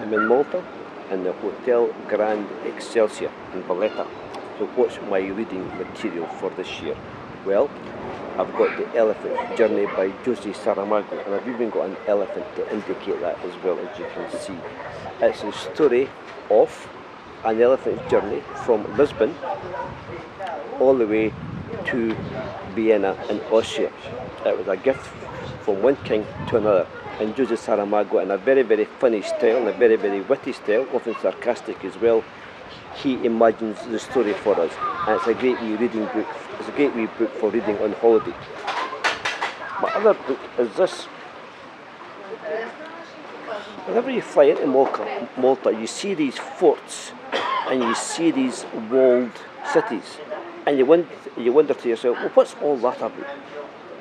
I'm in Malta in the Hotel Grand Excelsior in Valletta. So what's my reading material for this year? Well, I've got The Elephant Journey by Jose Saramago, and I've even got an elephant to indicate that as well, as you can see. It's a story of an elephant's journey from Lisbon all the way to Vienna in Austria. It was a gift from one king to another, and Jose Saramago, in a very, very funny style, and a very, very witty style, often sarcastic as well, he imagines the story for us, and it's a great wee reading book. It's a great wee book for reading on holiday. My other book is this. Whenever you fly into Malta, you see these forts and you see these walled cities, and you wonder to yourself, well, what's all that about?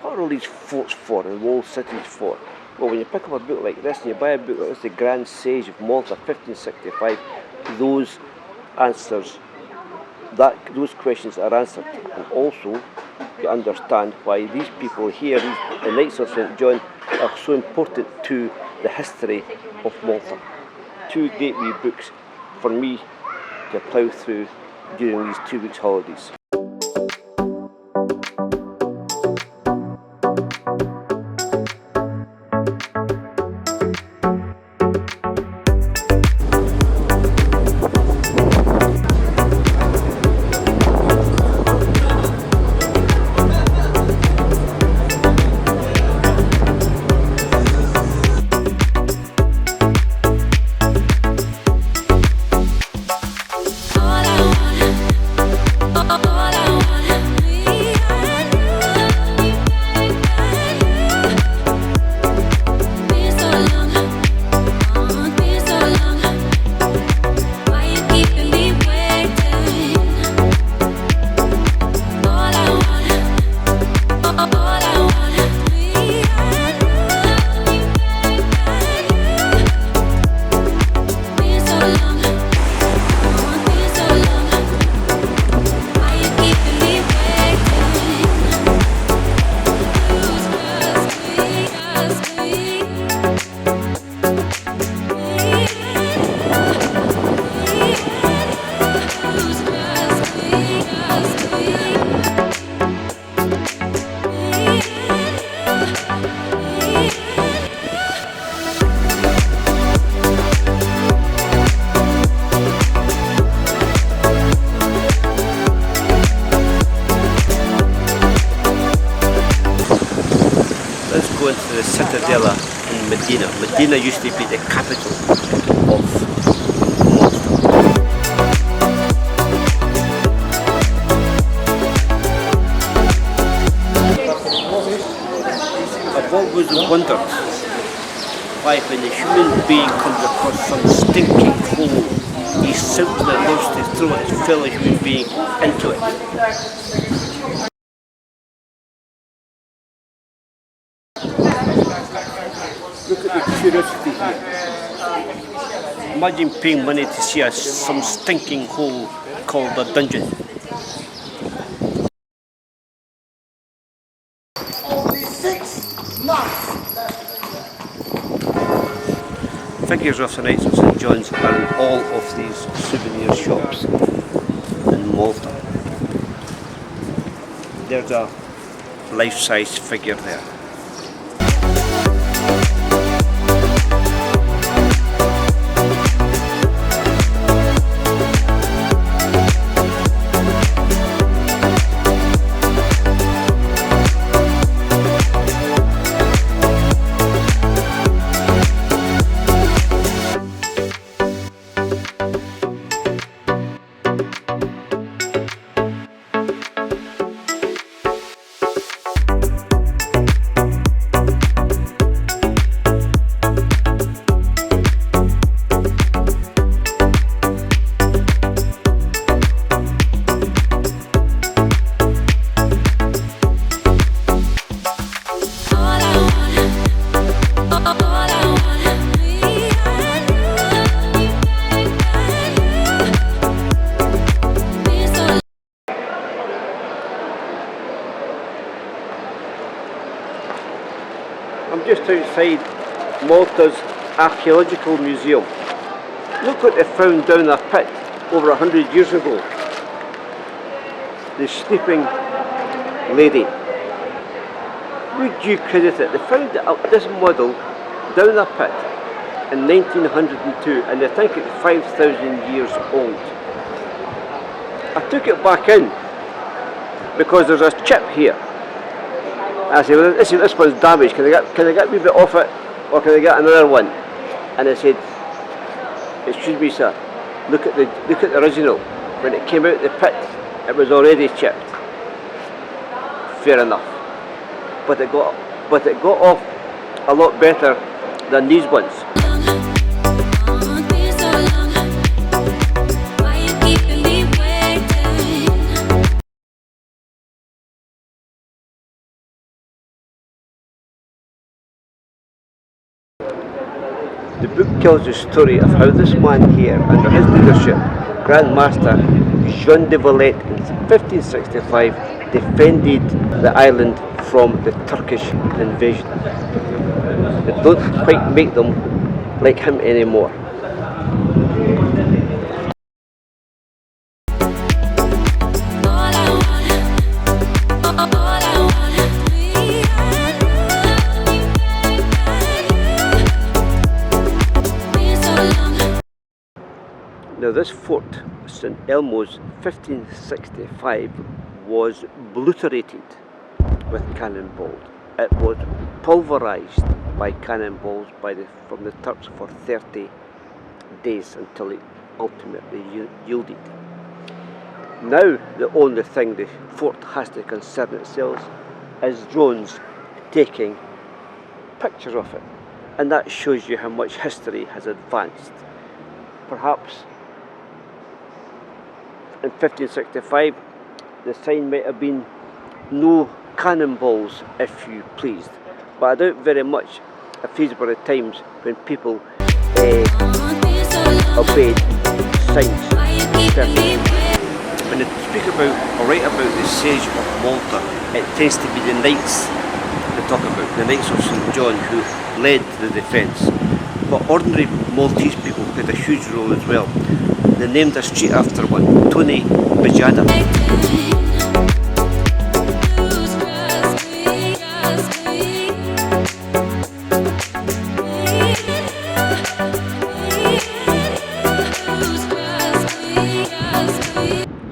What are all these forts for and walled cities for? Well, when you pick up a book like this and you buy a book like this, The Grand Sage of Malta, 1565, those questions are answered, and also you understand why these people here, the Knights of St. John, are so important to the history of Malta. Two great wee books for me to plough through during these 2 weeks holidays. Let's go into the citadel in Medina. Medina used to be the capital of Malta. I've always wondered why, when a human being comes across some stinking hole, he simply loves to throw his fellow human being into it. Look at the curiosity here. Imagine paying money to see some stinking hole called a dungeon. Only 6 months. Figures of the Knights of St. John's are in all of these souvenir shops in Malta. There's a life-size figure there. I'm just outside Malta's Archaeological Museum. Look what they found down a pit over 100 years ago. The sleeping lady. Would you credit it? They found this model down a pit in 1902, and they think it's 5,000 years old. I took it back in because there's a chip here. I said, well, this one's damaged. Can I get a wee bit off it, or can I get another one? And they said, excuse me, sir. Look at the original. When it came out of the pit, it was already chipped. Fair enough. But it got off a lot better than these ones. The book tells the story of how this man here, under his leadership, Grand Master Jean de Valette in 1565 defended the island from the Turkish invasion. It don't quite make them like him anymore. Now this fort, St Elmo's 1565, was obliterated with cannonballs. It was pulverised by cannonballs from the Turks for 30 days until it ultimately yielded. Now the only thing the fort has to concern itself is drones taking pictures of it, and that shows you how much history has advanced. Perhaps in 1565 the sign might have been no cannonballs, if you pleased, but I doubt very much if these were the times when people obeyed signs. When they speak about or write about the siege of Malta, it tends to be the knights they talk about, the knights of St John, who led the defence. But ordinary Maltese people played a huge role as well. They named a street after one, Tony Bajada.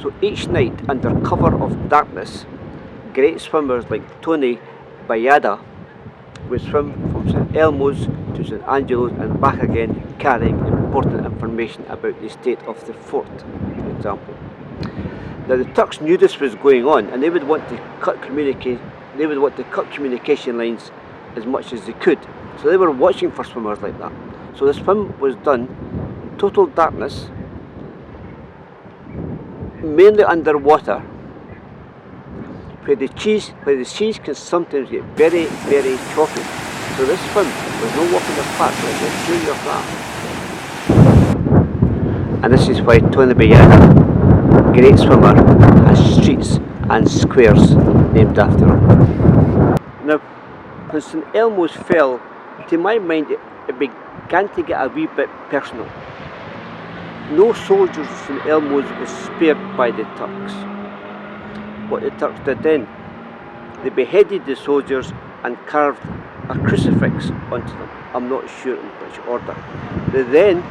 So each night, under cover of darkness, great swimmers like Tony Bajada would swim from St Elmo's to St Angelo's and back again, carrying important information about the state of the fort, for example. Now the Turks knew this was going on, and they would want to cut communication lines as much as they could. So they were watching for swimmers like that. So the swim was done in total darkness, mainly underwater, where the seas can sometimes get very, very choppy. So this swim was no walk in the park, I can assure you of that. And this is why Tony Bajada, great swimmer, has streets and squares named after him. Now, when St Elmo's fell, to my mind it began to get a wee bit personal. No soldiers of St Elmo's was spared by the Turks. What the Turks did then, they beheaded the soldiers and carved a crucifix onto them. I'm not sure in which order. They then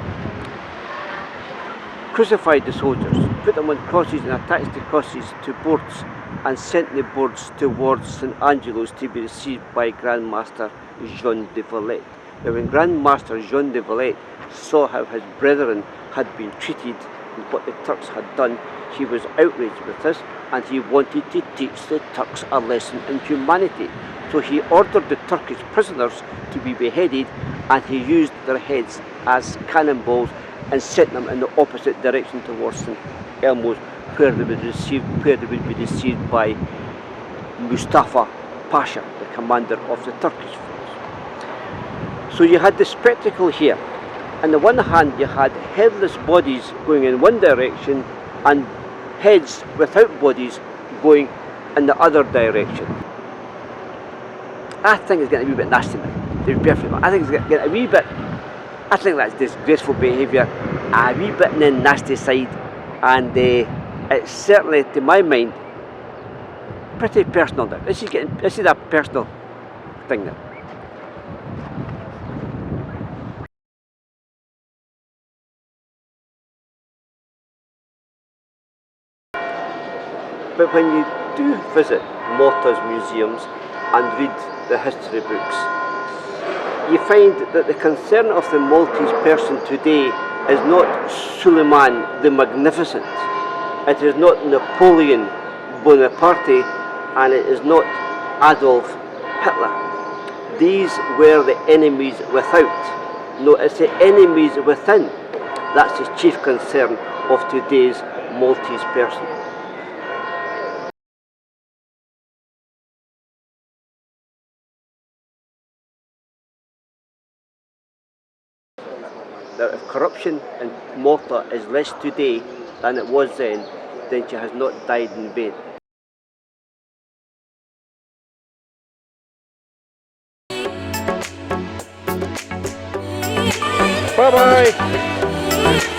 crucified the soldiers, put them on crosses and attached the crosses to boards and sent the boards towards St Angelo's to be received by Grand Master Jean de Valette. Now when Grand Master Jean de Valette saw how his brethren had been treated and what the Turks had done, he was outraged with this, and he wanted to teach the Turks a lesson in humanity. So he ordered the Turkish prisoners to be beheaded, and he used their heads as cannonballs and sent them in the opposite direction towards St Elmo's, where they would be received by Mustafa Pasha, the commander of the Turkish force. So you had the spectacle here. On the one hand, you had headless bodies going in one direction and heads without bodies going in the other direction. I think it's getting a wee bit nasty now, to be perfectly honest. I think it's getting a wee bit, I think that's disgraceful behaviour. a wee bit on the nasty side, and it's certainly, to my mind, pretty personal. This is a personal thing now. But when you do visit Malta's museums and read the history books, you find that the concern of the Maltese person today is not Suleiman the Magnificent, it is not Napoleon Bonaparte, and it is not Adolf Hitler. These were the enemies without. No, it's the enemies within. That's the chief concern of today's Maltese person. Now, if corruption in Malta is less today than it was then she has not died in vain. Bye bye!